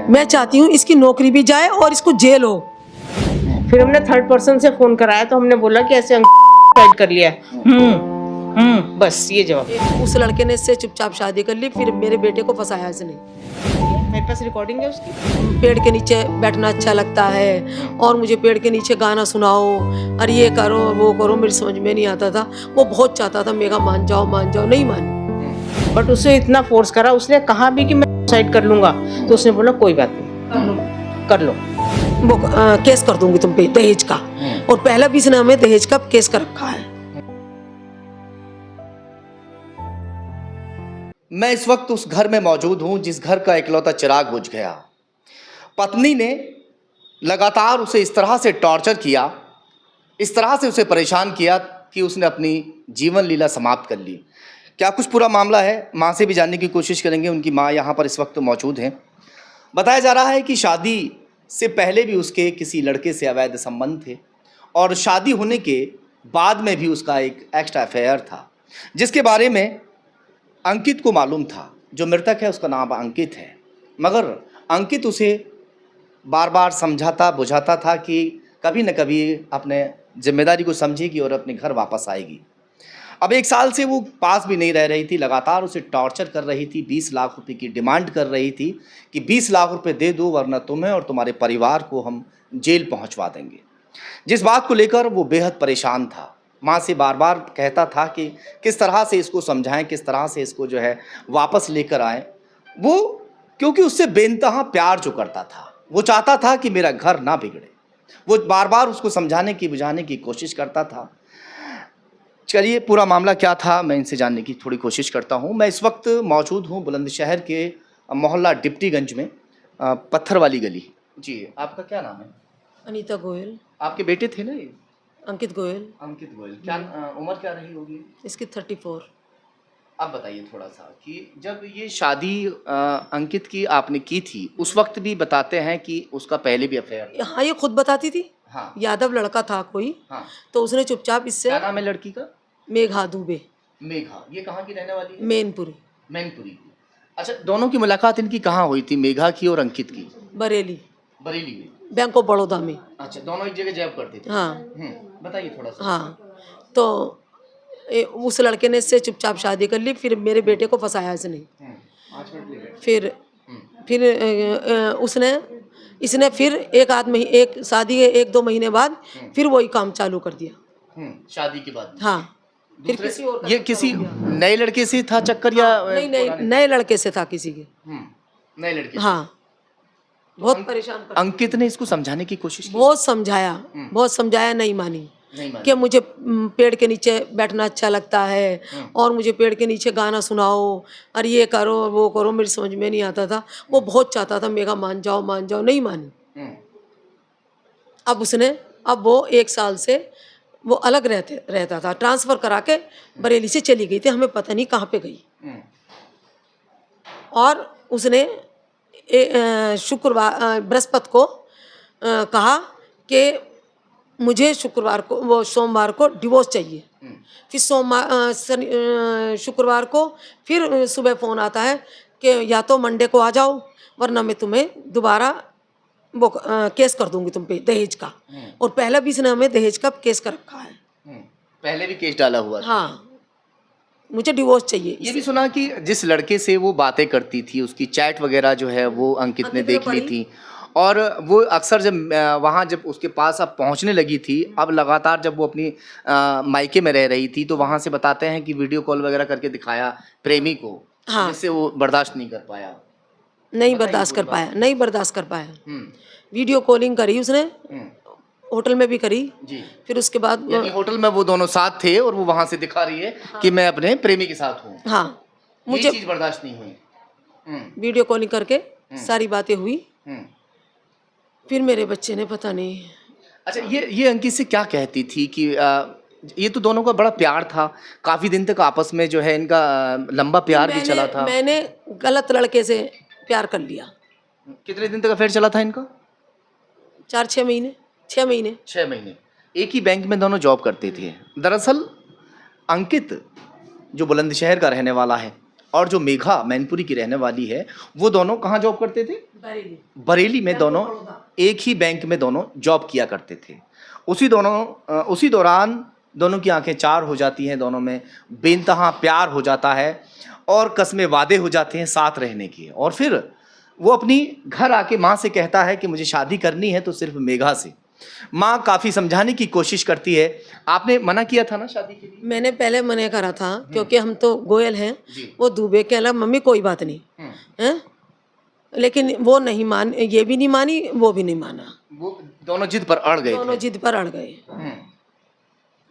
मैं चाहती हूँ इसकी नौकरी भी जाए और इसको जेल हो। फिर हमने थर्ड पर्सन से फोन कराया तो हमने बोला कि ऐसे सुसाइड कर लिया है। बस ये जवाब। उस लड़के ने इससे चुपचाप शादी कर ली, फिर मेरे बेटे को फंसाया इसने। मेरे पास रिकॉर्डिंग है उसकी। पेड़ के नीचे बैठना अच्छा लगता है और मुझे पेड़ के नीचे गाना सुनाओ और ये करो वो करो, मेरी समझ में नहीं आता था। वो बहुत चाहता था मेरा मान जाओ, नहीं मानी। बट उसे इतना फोर्स करा, उसने कहा भी कि मैं सुसाइड कर लूंगा, तो उसने बोला कोई बात नहीं, कर लो। वो केस कर दूंगी तुम पे दहेज का, और पहले भी इसने हमें दहेज का केस कर रखा है। मैं इस वक्त उस घर में मौजूद हूं जिस घर का इकलौता चिराग बुझ गया। पत्नी ने लगातार उसे इस तरह से टॉर्चर किया, इस तरह से उसे परेशान किया कि उसने अपनी जीवन लीला समाप्त कर ली। क्या कुछ पूरा मामला है, माँ से भी जानने की कोशिश करेंगे। उनकी माँ यहाँ पर इस वक्त मौजूद हैं। बताया जा रहा है कि शादी से पहले भी उसके किसी लड़के से अवैध संबंध थे और शादी होने के बाद में भी उसका एक एक्स्ट्रा अफेयर था, जिसके बारे में अंकित को मालूम था। जो मृतक है उसका नाम अंकित है, मगर अंकित उसे बार बार समझाता बुझाता था कि कभी न कभी अपने जिम्मेदारी को समझेगी और अपने घर वापस आएगी। अब 1 साल से वो पास भी नहीं रह रही थी, लगातार उसे टॉर्चर कर रही थी, 20 लाख रुपए की डिमांड कर रही थी कि 20 लाख रुपए दे दो वरना तुम्हें और तुम्हारे परिवार को हम जेल पहुंचवा देंगे। जिस बात को लेकर वो बेहद परेशान था। माँ से बार बार कहता था कि किस तरह से इसको समझाएं, किस तरह से इसको जो है वापस लेकर आएं। वो क्योंकि उससे बेइंतहा प्यार जो करता था, वो चाहता था कि मेरा घर ना बिगड़े। वो बार बार उसको समझाने की बुझाने की कोशिश करता था। चलिए पूरा मामला क्या था मैं इनसे जानने की थोड़ी कोशिश करता हूँ। मैं इस वक्त मौजूद हूँ बुलंदशहर के मोहल्ला डिप्टीगंज में, पत्थर वाली गली। जी, आपका क्या नाम है? अनीता गोयल। आपके बेटे थे ना ये? अंकित गोयल। अंकित गोयल। क्या उम्र क्या रही होगी इसकी 34। आप बताइए थोड़ा सा कि जब ये शादी अंकित की आपने की थी, उस वक्त भी बताते हैं कि उसका पहले भी अफेयर। हाँ, ये खुद बताती थी। हाँ। यादव लड़का था कोई। हाँ। तो उसने चुपचाप इससे। क्या नाम है लड़की का? मेघा दुबे। मेघा। ये कहाँ की रहने वाली है? मैनपुरी। मैनपुरी की। अच्छा, दोनों की मुलाकात इनकी कहाँ हुई थी, मेघा की और अंकित की? बरेली। बरेली में। बैंक ऑफ बड़ौदा में। अच्छा, दोनों एक जगह जॉब करते थे। हाँ। बताइए थोड़ा सा। हाँ, तो उस लड़के ने इससे चुपचाप शादी कर ली, फिर मेरे बेटे को फंसाया इसने। 5 मिनट ले गए। फिर इसने फिर एक शादी के 1-2 महीने बाद फिर वही काम चालू कर दिया। शादी के बाद? हाँ। फिर दूसरे किसी और का ये चक्कर किसी हो गया। नए लड़के से था चक्कर या नहीं नहीं, नए लड़के से था किसी के। नए लड़के से? हाँ, बहुत परेशान कर। अंकित ने इसको समझाने की कोशिश की? बहुत समझाया, नहीं मानी। कि मुझे पेड़ के नीचे बैठना अच्छा लगता है और मुझे पेड़ के नीचे गाना सुनाओ और ये करो वो करो, मेरी समझ में नहीं आता था। वो बहुत चाहता था मेरा मान जाओ, नहीं मानी। अब वो 1 साल से वो अलग रहता था, ट्रांसफ़र करा के बरेली से चली गई थी, हमें पता नहीं कहाँ पे गई। और उसने शुक्रवार बृहस्पति को कहा कि मुझे सोमवार को डिवोर्स चाहिए। फिर शुक्रवार को फिर सुबह फ़ोन आता है कि या तो मंडे को आ जाओ वरना मैं तुम्हें दोबारा वो केस कर दूंगी तुम पे दहेज का। और पहले भी इसने हमें दहेज का केस कर रखा है। पहले भी केस डाला हुआ था। हाँ, मुझे डिवोर्स चाहिए। ये भी सुना कि जिस लड़के से वो बातें करती थी उसकी चैट वगैरह जो है वो अंकित ने देख ली थी, और वो अक्सर जब वहाँ जब उसके पास अब पहुँचने लगी थी, अब लगातार जब वो अपनी मायके में रह रही थी तो वहाँ से बताते हैं कि वीडियो कॉल वगैरह करके दिखाया प्रेमी को। हाँ। जिससे वो बर्दाश्त नहीं कर पाया। नहीं बर्दाश्त कर पाया। वीडियो कॉलिंग करी उसने, होटल में भी करी जी। फिर उसके बाद यानी होटल में वो दोनों साथ थे और वो वहाँ से दिखा रही है कि मैं अपने प्रेमी के साथ हूँ। हाँ, मुझे चीज़ बर्दाश्त नहीं हुई। वीडियो कॉलिंग करके सारी बातें हुई। फिर मेरे बच्चे ने पता नहीं। अच्छा, ये अंकित से क्या कहती थी कि ये तो दोनों का बड़ा प्यार था, काफ़ी दिन तक आपस में जो है इनका लंबा प्यार भी चला था। मैंने गलत लड़के से प्यार कर लिया। कितने दिन तक अफेयर चला था इनका? 6 महीने। 6 महीने। एक ही बैंक में दोनों जॉब करते थे। दरअसल अंकित जो बुलंदशहर का रहने वाला है, और जो मेघा मैनपुरी की रहने वाली है, वो दोनों कहाँ जॉब करते थे? बरेली में दोनों एक ही बैंक में दोनों जॉब किया करते थे। उसी दौरान दोनों की आंखें चार हो जाती हैं, दोनों में बेइंतहा प्यार हो जाता है और कस्में वादे हो जाते हैं साथ रहने की। और फिर वो अपनी घर आके माँ से कहता है कि मुझे शादी करनी है तो सिर्फ मेघा से। माँ काफ़ी समझाने की कोशिश करती है। आपने मना किया था ना शादी के लिए? मैंने पहले मना करा था क्योंकि हम तो गोयल हैं, वो दुबे के अलग, मम्मी कोई बात नहीं है, लेकिन वो नहीं मान, ये भी नहीं मानी, वो भी नहीं माना। वो दोनों जिद पर अड़ गए दोनों थे। जिद पर अड़ गए,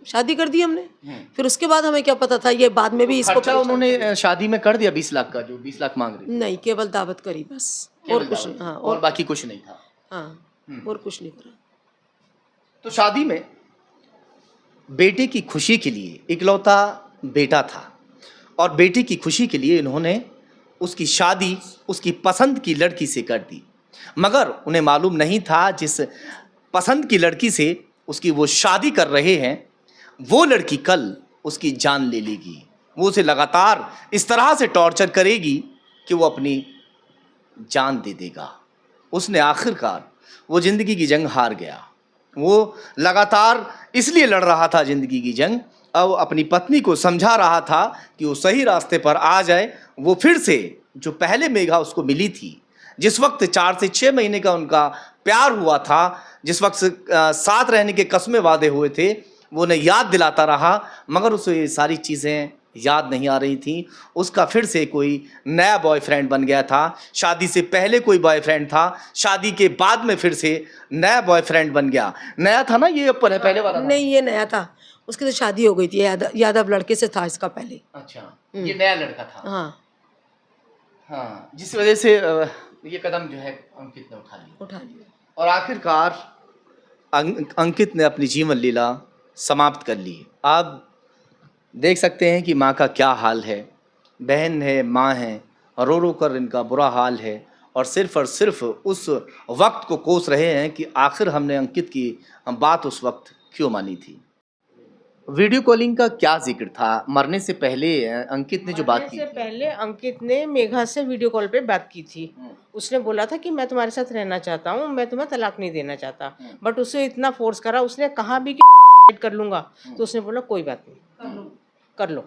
शादी कर दी हमने। फिर उसके बाद हमें क्या पता था, ये बाद में भी इसको खर्चा उन्होंने शादी में कर दिया 20 लाख का, जो 20 लाख मांग रही थी। नहीं, केवल दावत करी बस, और कुछ नहीं। हाँ, और बाकी कुछ नहीं था। हाँ, और कुछ नहीं करा। तो शादी में बेटे की खुशी के लिए, इकलौता बेटा था और बेटे की खुशी के लिए इन्होंने उसकी शादी उसकी पसंद की लड़की से कर दी। मगर उन्हें मालूम नहीं था जिस पसंद की लड़की से उसकी वो शादी कर रहे हैं, वो लड़की कल उसकी जान ले लेगी। वो उसे लगातार इस तरह से टॉर्चर करेगी कि वो अपनी जान दे देगा। उसने आखिरकार वो ज़िंदगी की जंग हार गया। वो लगातार इसलिए लड़ रहा था ज़िंदगी की जंग, अब अपनी पत्नी को समझा रहा था कि वो सही रास्ते पर आ जाए। वो फिर से जो पहले मेघा उसको मिली थी, जिस वक्त 4 से 6 महीने का उनका प्यार हुआ था, जिस वक्त साथ रहने के कस्में वादे हुए थे, वो उन्हें याद दिलाता रहा, मगर उसे ये सारी चीज़ें याद नहीं आ रही थी। उसका फिर से कोई नया बॉयफ्रेंड बन गया था। शादी से पहले कोई बॉयफ्रेंड था, शादी के बाद में फिर से नया बॉयफ्रेंड बन गया। नया था ना ये, पहले वाला था? नहीं, ये नया था। उसकी तो शादी हो गई थी, यादव लड़के से था इसका पहले। अच्छा, ये नया लड़का था। हाँ, हाँ, जिस वजह से ये कदम जो है अंकित ने उठा लिया। और आखिरकार अंकित ने अपनी जीवन लीला समाप्त कर ली। आप देख सकते हैं कि माँ का क्या हाल है, बहन है, माँ है, रो रो कर इनका बुरा हाल है और सिर्फ उस वक्त को कोस रहे हैं कि आखिर हमने अंकित की बात उस वक्त क्यों मानी थी। वीडियो कॉलिंग का क्या जिक्र था? मरने से पहले अंकित ने जो बात की से थी। पहले अंकित ने मेघा से वीडियो कॉल पे बात की थी। उसने बोला था कि मैं तुम्हारे साथ रहना चाहता हूँ, मैं तुम्हें तलाक नहीं देना चाहता। बट उसे इतना फोर्स करा, उसने कहा भी कि कर लूंगा, तो उसने बोला कोई बात नहीं, कर लो।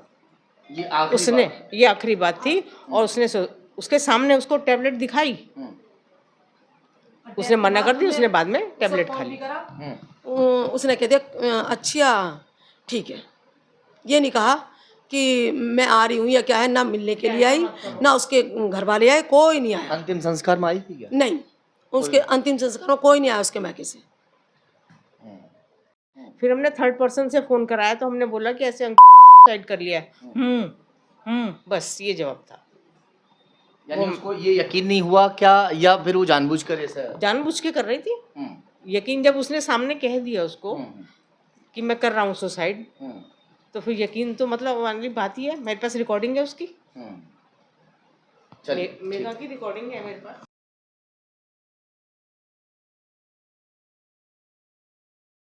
ये आखिरी बात थी। और उसने उसके सामने उसको टैबलेट दिखाई, उसने मना कर दी, उसने बाद में टैबलेट खा ली। उसने कह दिया अच्छा ठीक है, ये नहीं कहा कि मैं आ रही हूँ या क्या है, ना मिलने के लिए आई, ना उसके घर वाले आए, कोई नहीं आया। अंतिम संस्कार में आई थी क्या? नहीं, उसके अंतिम संस्कार में कोई नहीं आया उसके मायके से। फिर हमने थर्ड पर्सन से फोन कराया, तो हमने बोला कि ऐसे सुसाइड कर लिया है। बस ये जवाब था। यानी उसको ये यकीन नहीं हुआ क्या, या फिर वो जानबूझकर ऐसा? जानबूझ के कर रही थी। यकीन जब उसने सामने कह दिया उसको कि मैं कर रहा हूँ सुसाइड, तो फिर यकीन तो मतलब वाली बात ही है। मेरे पास रिकॉर्डिंग है उसकी, मेघा की रिकॉर्डिंग है मेरे पास।